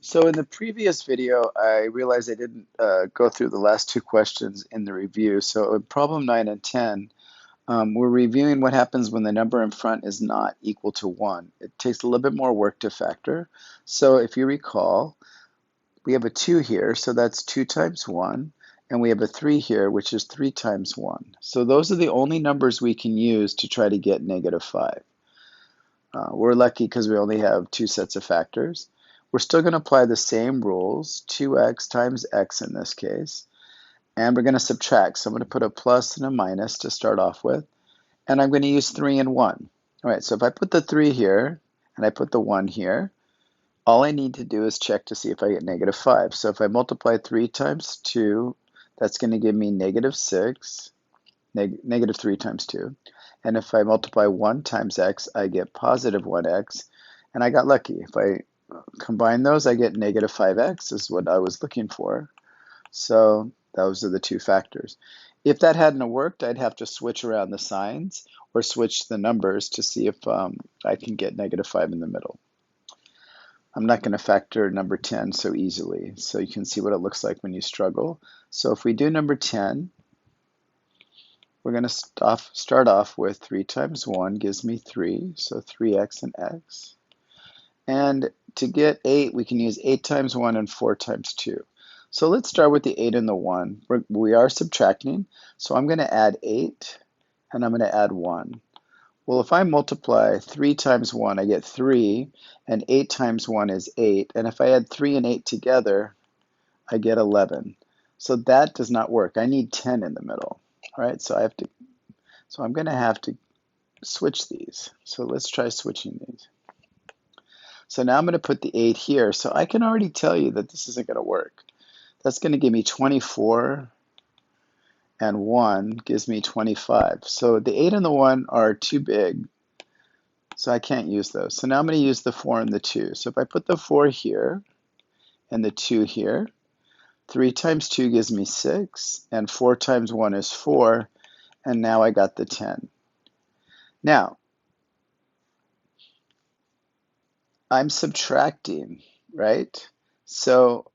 So in the previous video, I realized I didn't go through the last two questions in the review. So in problem 9 and 10, we're reviewing what happens when the number in front is not equal to 1. It takes a little bit more work to factor. So if you recall, we have a 2 here, so that's 2 times 1. And we have a 3 here, which is 3 times 1. So those are the only numbers we can use to try to get negative 5. We're lucky because we only have two sets of factors. We're still going to apply the same rules, 2x times x in this case, and we're going to subtract. So I'm going to put a plus and a minus to start off with, and I'm going to use 3 and 1. All right, so if I put the 3 here and I put the 1 here, all I need to do is check to see if I get negative 5. So if I multiply 3 times 2, that's going to give me negative 6, negative 3 times 2. And if I multiply 1 times x, I get positive 1x. And I got lucky. If I combine those, I get negative 5x is what I was looking for. So those are the two factors. If that hadn't worked, I'd have to switch around the signs or switch the numbers to see if I can get negative 5 in the middle. I'm not going to factor number 10 so easily. So you can see what it looks like when you struggle. So if we do number 10, we're going to start off with 3 times 1 gives me 3, so 3x and x. And to get 8, we can use 8 times 1 and 4 times 2. So let's start with the 8 and the 1. We are subtracting, so I'm going to add 8, and I'm going to add 1. Well, if I multiply 3 times 1, I get 3, and 8 times 1 is 8. And if I add 3 and 8 together, I get 11. So that does not work. I need 10 in the middle. All right, so I'm going to have to switch these. So let's try switching these. So now I'm going to put the 8 here. So I can already tell you that this isn't going to work. That's going to give me 24, and 1 gives me 25. So the 8 and the 1 are too big, so I can't use those. So now I'm going to use the 4 and the 2. So if I put the 4 here and the 2 here, 3 times 2 gives me 6, and 4 times 1 is 4, and now I got the 10. Now, I'm subtracting, right? So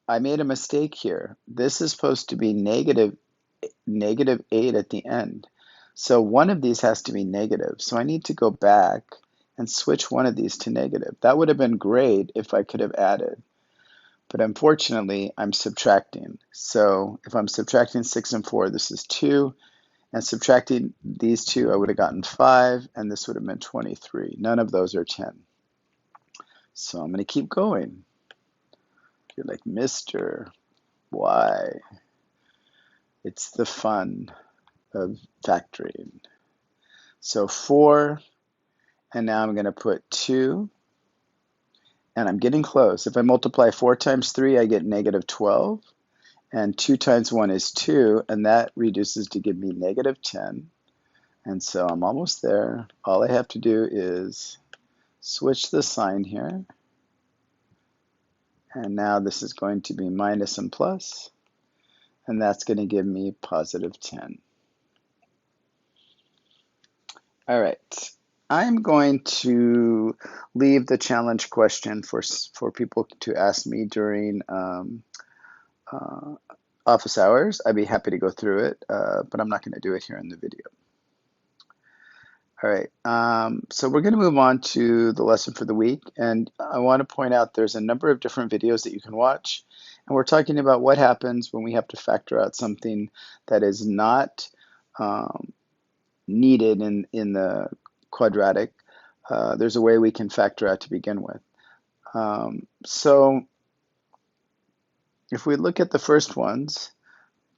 I made a mistake here. This is supposed to be negative 8 at the end. So one of these has to be negative. So I need to go back and switch one of these to negative. That would have been great if I could have added. But unfortunately, I'm subtracting. So if I'm subtracting 6 and 4, this is 2. And subtracting these two, I would have gotten 5, and this would have been 23. None of those are 10. So I'm going to keep going. You're like, Mr. Why? It's the fun of factoring. So 4, and now I'm going to put 2, and I'm getting close. If I multiply 4 times 3, I get negative 12, and 2 times 1 is 2, and that reduces to give me negative 10. And so I'm almost there. All I have to do is switch the sign here. And now this is going to be minus and plus, and that's going to give me positive 10. All right. I'm going to leave the challenge question for people to ask me during office hours. I'd be happy to go through it, but I'm not going to do it here in the video. All right, so we're going to move on to the lesson for the week, and I want to point out there's a number of different videos that you can watch, and we're talking about what happens when we have to factor out something that is not needed in the quadratic. There's a way we can factor out to begin with. So if we look at the first ones,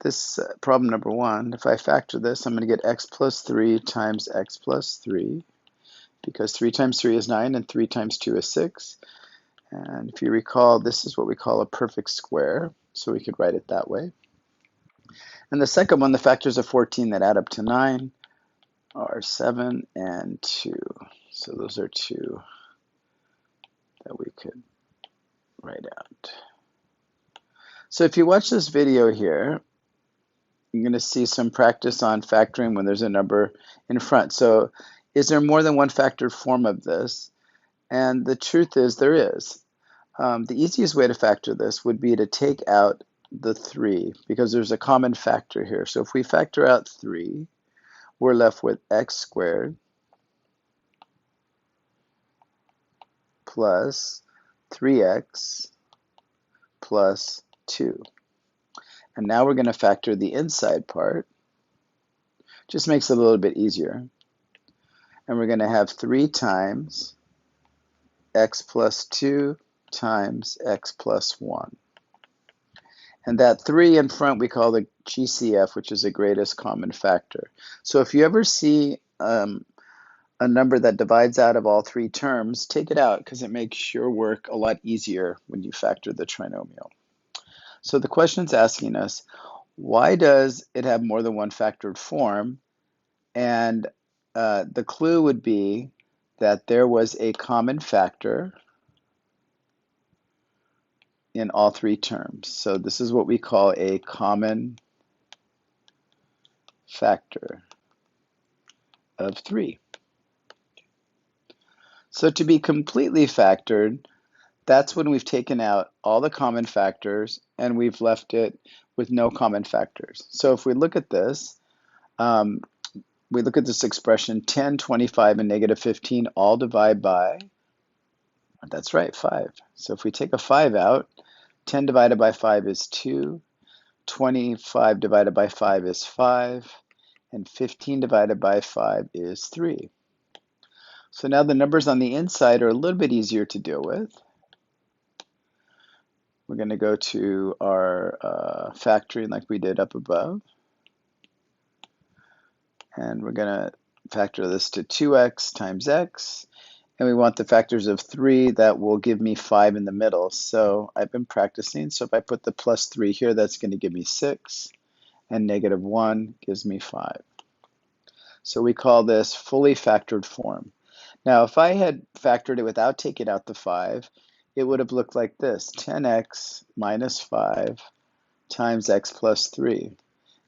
this problem number 1, if I factor this, I'm going to get x plus 3 times x plus 3, because 3 times 3 is 9 and 3 times 2 is 6. And if you recall, this is what we call a perfect square, so we could write it that way. And the second one, the factors of 14 that add up to 9 are 7 and 2. So those are 2 that we could write out. So if you watch this video here, you're going to see some practice on factoring when there's a number in front. So is there more than one factored form of this? And the truth is there is. The easiest way to factor this would be to take out the 3 because there's a common factor here. So if we factor out 3, we're left with x squared plus 3x plus 2. And now we're going to factor the inside part. Just makes it a little bit easier. And we're going to have 3 times x plus 2 times x plus 1. And that 3 in front we call the GCF, which is the greatest common factor. So if you ever see a number that divides out of all 3 terms, take it out because it makes your work a lot easier when you factor the trinomial. So the question's asking us, why does it have more than one factored form? And the clue would be that there was a common factor in all 3 terms. So this is what we call a common factor of 3. So to be completely factored, that's when we've taken out all the common factors and we've left it with no common factors. So if we look at this, we look at this expression, 10, 25, and negative 15 all divide by, that's right, 5. So if we take a 5 out, 10 divided by 5 is 2, 25 divided by 5 is 5, and 15 divided by 5 is 3. So now the numbers on the inside are a little bit easier to deal with. We're going to go to our factoring like we did up above. And we're going to factor this to 2x times x. And we want the factors of 3 that will give me 5 in the middle. So I've been practicing. So if I put the plus 3 here, that's going to give me 6. And negative 1 gives me 5. So we call this fully factored form. Now, if I had factored it without taking out the 5, it would have looked like this, 10x minus 5 times x plus 3.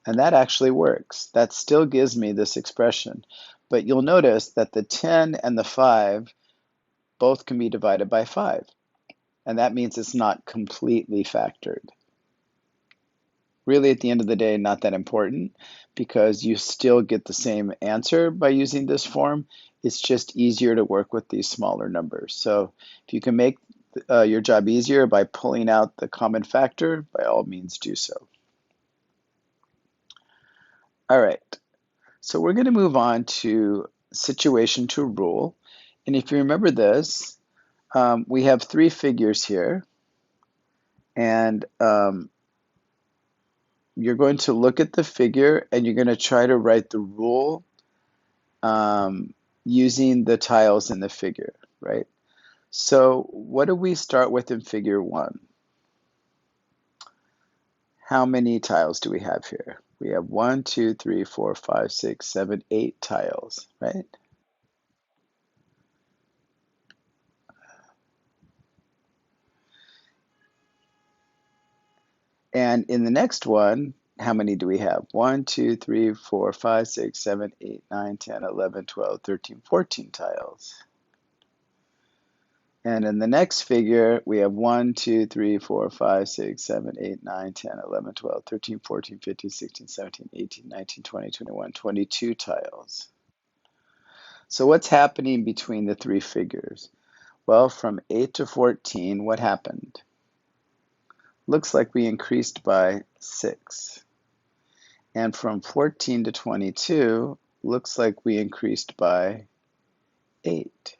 And that actually works. That still gives me this expression. But you'll notice that the 10 and the 5 both can be divided by 5. And that means it's not completely factored. Really, at the end of the day, not that important because you still get the same answer by using this form. It's just easier to work with these smaller numbers. So if you can make your job easier by pulling out the common factor, by all means do so. All right, so we're going to move on to situation to rule. And if you remember this, we have 3 figures here. And you're going to look at the figure and you're going to try to write the rule using the tiles in the figure, right? So what do we start with in figure 1? How many tiles do we have here? We have 1, 2, 3, 4, 5, 6, 7, 8 tiles, right? And in the next one, how many do we have? 1, 2, 3, 4, 5, 6, 7, 8, 9, 10, 11, 12, 13, 14 tiles. And in the next figure, we have 1, 2, 3, 4, 5, 6, 7, 8, 9, 10, 11, 12, 13, 14, 15, 16, 17, 18, 19, 20, 21, 22 tiles. So what's happening between the 3 figures? Well, from 8 to 14, what happened? Looks like we increased by 6. And from 14 to 22, looks like we increased by 8.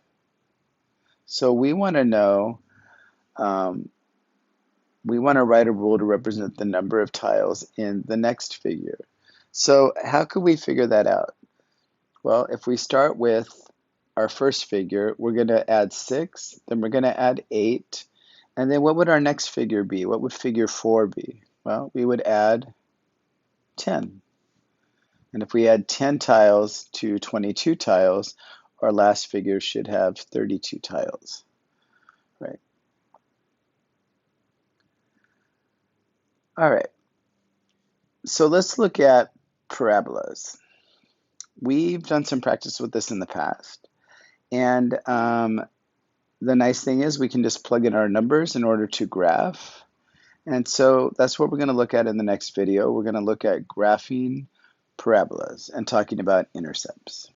So we want to know, we want to write a rule to represent the number of tiles in the next figure. So how could we figure that out? Well, if we start with our first figure, we're going to add 6, then we're going to add 8, and then what would our next figure be? What would figure 4 be? Well, we would add 10. And if we add 10 tiles to 22 tiles, our last figure should have 32 tiles, right? All right, so let's look at parabolas. We've done some practice with this in the past, and the nice thing is we can just plug in our numbers in order to graph. And so that's what we're going to look at in the next video. We're going to look at graphing parabolas and talking about intercepts.